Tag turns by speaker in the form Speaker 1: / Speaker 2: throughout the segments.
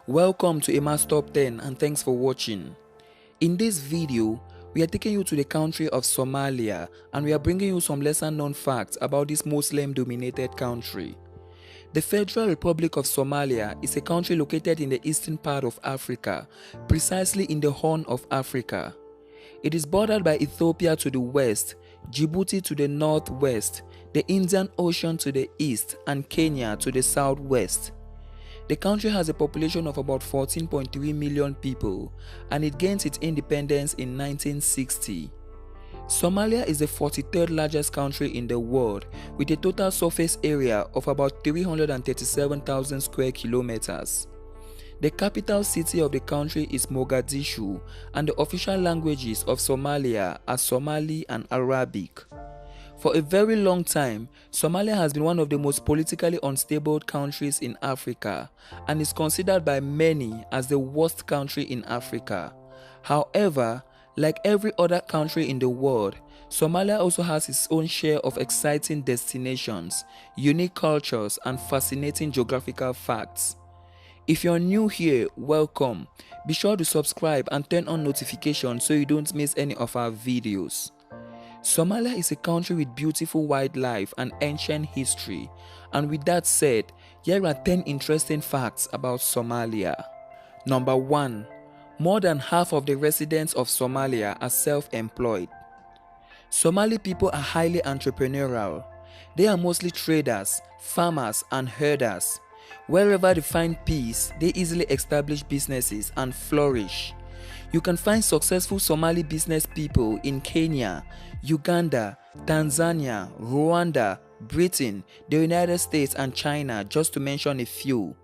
Speaker 1: Welcome to Emma's Top 10 and thanks for watching. In this video, we are taking you to the country of Somalia and we are bringing you some lesser known facts about this Muslim dominated country. The Federal Republic of Somalia is a country located in the eastern part of Africa, precisely in the Horn of Africa. It is bordered by Ethiopia to the west, Djibouti to the northwest, the Indian Ocean to the east, and Kenya to the southwest. The country has a population of about 14.3 million people, and it gained its independence in 1960. Somalia is the 43rd largest country in the world, with a total surface area of about 337,000 square kilometers. The capital city of the country is Mogadishu, and the official languages of Somalia are Somali and Arabic. For a very long time, Somalia has been one of the most politically unstable countries in Africa and is considered by many as the worst country in Africa. However, like every other country in the world, Somalia also has its own share of exciting destinations, unique cultures, and fascinating geographical facts. If you're new here, welcome. Be sure to subscribe and turn on notifications so you don't miss any of our videos. Somalia is a country with beautiful wildlife and ancient history, and with that said, here are 10 interesting facts about Somalia. Number 1. More than half of the residents of Somalia are self-employed. Somali people are highly entrepreneurial. They are mostly traders, farmers, and herders. Wherever they find peace, they easily establish businesses and flourish. You can find successful Somali business people in Kenya, Uganda, Tanzania, Rwanda, Britain, the United States, and China, just to mention a few.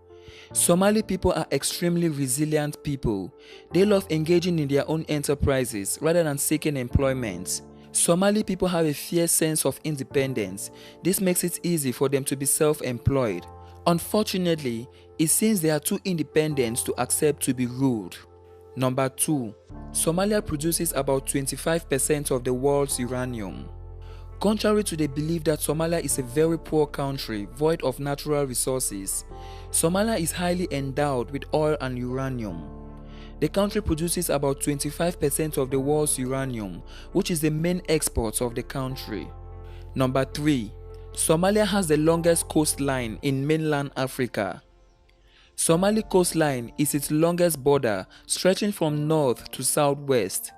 Speaker 1: Somali people are extremely resilient people. They love engaging in their own enterprises rather than seeking employment. Somali people have a fierce sense of independence. This makes it easy for them to be self-employed. Unfortunately, it seems they are too independent to accept to be ruled. Number 2. Somalia produces about 25% of the world's uranium. Contrary to the belief that Somalia is a very poor country void of natural resources, Somalia is highly endowed with oil and uranium. The country produces about 25% of the world's uranium, which is the main export of the country. Number 3. Somalia has the longest coastline in mainland Africa. Somali coastline is its longest border, stretching from north to southwest.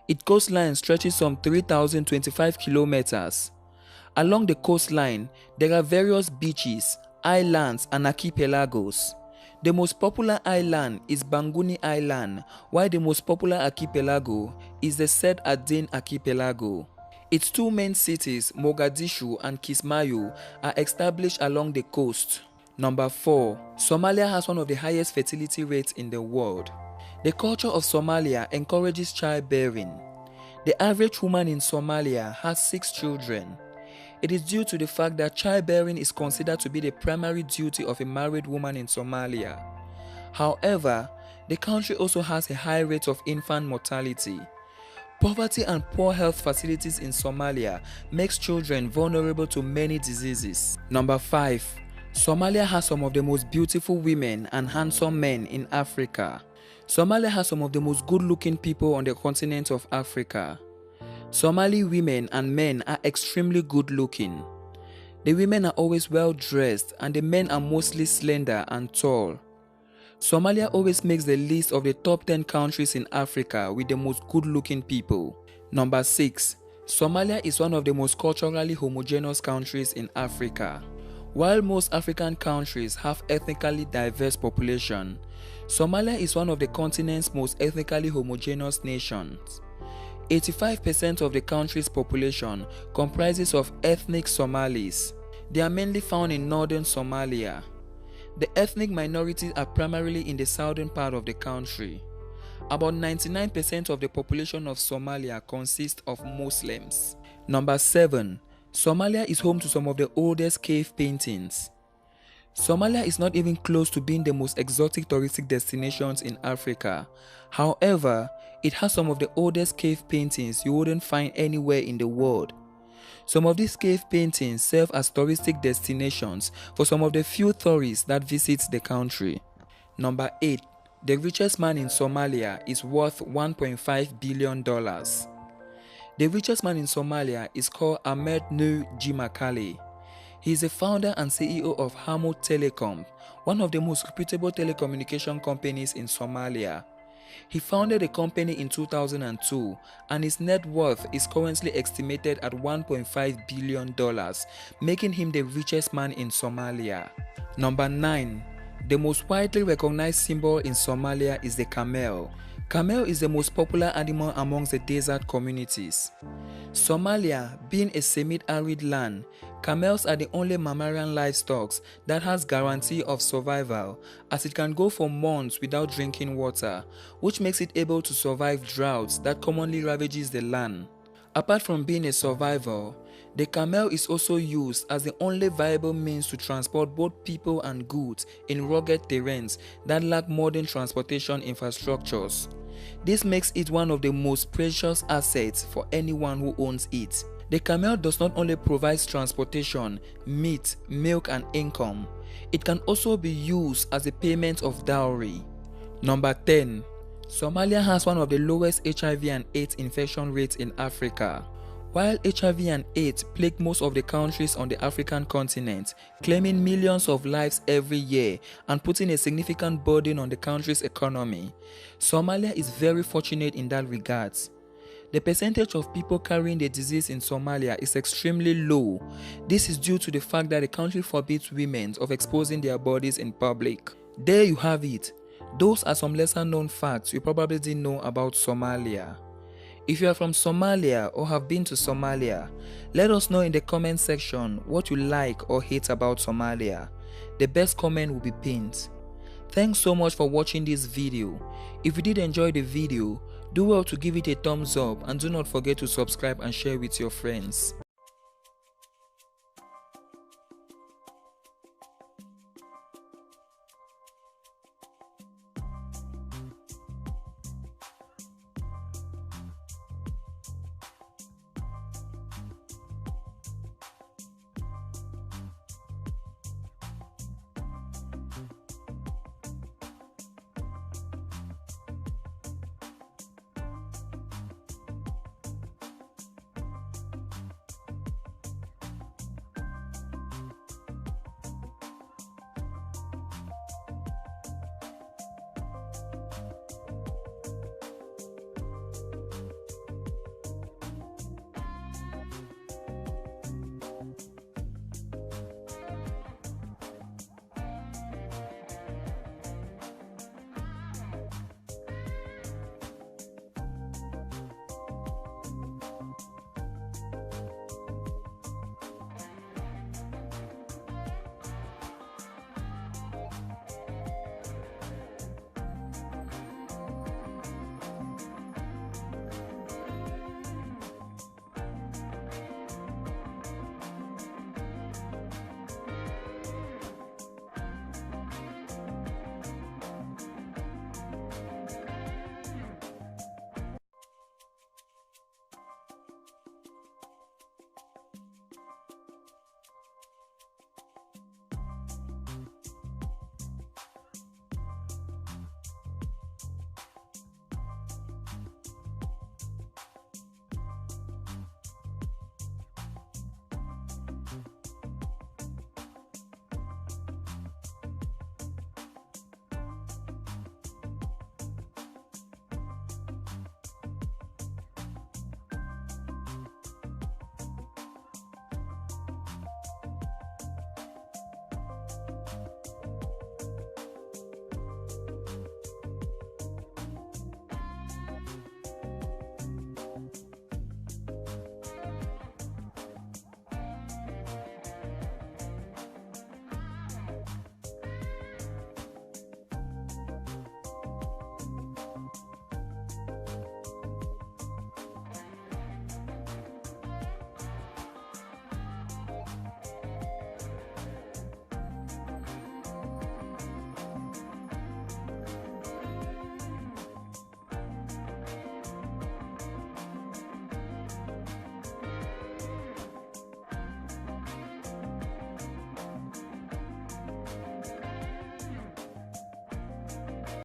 Speaker 1: Its coastline stretches some 3,025 kilometers. Along the coastline, there are various beaches, islands, and archipelagos. The most popular island is Banguni Island, while the most popular archipelago is the Said ad-Din archipelago. Its two main cities, Mogadishu and Kismayo, are established along the coast. Number 4. Somalia has one of the highest fertility rates in the world. The culture of Somalia encourages childbearing. The average woman in Somalia has 6 children. It is due to the fact that childbearing is considered to be the primary duty of a married woman in Somalia. However, the country also has a high rate of infant mortality. Poverty and poor health facilities in Somalia makes children vulnerable to many diseases. Number 5. Somalia has some of the most beautiful women and handsome men in Africa. Somalia has some of the most good-looking people on the continent of Africa. Somali women and men are extremely good-looking. The women are always well-dressed and the men are mostly slender and tall. Somalia always makes the list of the top 10 countries in Africa with the most good-looking people. Number 6. Somalia is one of the most culturally homogeneous countries in Africa. While most African countries have ethnically diverse population, Somalia is one of the continent's most ethnically homogeneous nations. 85% of the country's population comprises of ethnic Somalis. They are mainly found in northern Somalia. The ethnic minorities are primarily in the southern part of the country. About 99% of the population of Somalia consists of Muslims. Number 7. Somalia is home to some of the oldest cave paintings. Somalia is not even close to being the most exotic touristic destinations in Africa. However, it has some of the oldest cave paintings you wouldn't find anywhere in the world. Some of these cave paintings serve as touristic destinations for some of the few tourists that visit the country. Number 8. The richest man in Somalia is worth $1.5 billion. The richest man in Somalia is called Ahmed Nur Jimakale. He is the founder and CEO of Hamo Telecom, one of the most reputable telecommunication companies in Somalia. He founded the company in 2002 and his net worth is currently estimated at $1.5 billion, making him the richest man in Somalia. Number 9. The most widely recognized symbol in Somalia is the camel. Camel is the most popular animal amongst the desert communities. Somalia being a semi-arid land, camels are the only mammalian livestock that has guarantee of survival, as it can go for months without drinking water, which makes it able to survive droughts that commonly ravages the land. Apart from being a survivor, the camel is also used as the only viable means to transport both people and goods in rugged terrains that lack modern transportation infrastructures. This makes it one of the most precious assets for anyone who owns it. The camel does not only provide transportation, meat, milk and income, it can also be used as a payment of dowry. Number 10. Somalia has one of the lowest HIV and AIDS infection rates in Africa. While HIV and AIDS plague most of the countries on the African continent, claiming millions of lives every year and putting a significant burden on the country's economy, Somalia is very fortunate in that regard. The percentage of people carrying the disease in Somalia is extremely low. This is due to the fact that the country forbids women of exposing their bodies in public. There you have it. Those are some lesser known facts you probably didn't know about Somalia. If you are from Somalia or have been to Somalia, let us know in the comment section what you like or hate about Somalia. The best comment will be pinned. Thanks so much for watching this video. If you did enjoy the video, do well to give it a thumbs up and do not forget to subscribe and share with your friends.